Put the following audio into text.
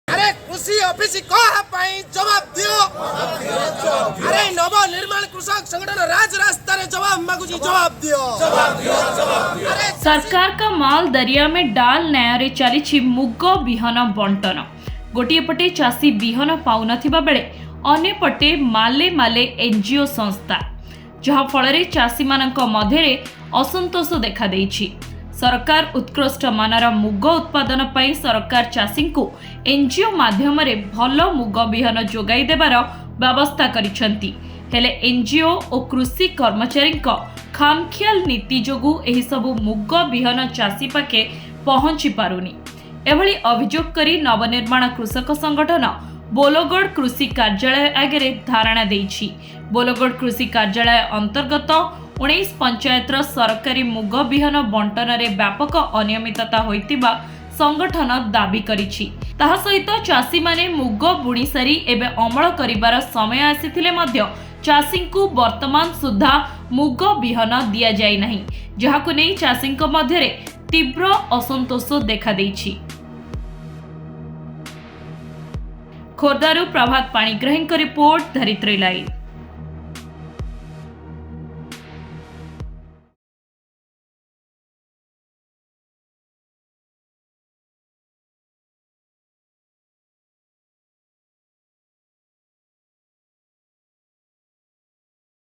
अरे कृषि ऑफिस जवाब दियो। अरे नव निर्माण कृषक संगठन राज रास्ता रे जवाब मांगुची, जवाब दियो। सरकार का माल दरिया में डाल न्याय चली मुग बिहन बंटन। गोटे पटे चाषी बिहन पाउनथिबा बेले अन्य पटे माले माले एनजीओ संस्था, जहा फल चाषी मानक मध्यरे असंतोष देखा देइछि। सरकार उत्कृष्ट मानर मुग उत्पादन पाई सरकार चाषी को एनजीओ माध्यम रे भल मुग बिहन जोगाई देबार व्यवस्था करिसेंती। हेले एनजीओ और कृषि कर्मचारी खामखियाल नीति जोगु एही सबु मुग बिहन चाषी पाखे पहुंची पारुनी। एभली अभियोग करी नवनिर्माण कृषक संगठन बोलोगढ़ कृषि कार्यालय आगे धारणा देइछि। बोलोगढ़ कृषि कार्यालय अंतर्गत 19 पंचायतर सरकारी मुग बिहन बंटन रे व्यापक अनियमितता होइतिबा संगठन दाबी करिछि। ताहा सहित चाषी माने मुग बुणी सारी एबे अमल करिबार समय आसीथिले मध्य चाषी को वर्तमान सुधा मुग बिहन दिया जाय नाही, जहाकु नै चाषी मध्यरे तीव्र असंतोष देखा देइछि। खोर्धारू प्रभात पाणिग्राही रिपोर्ट, धरित्री लाइव।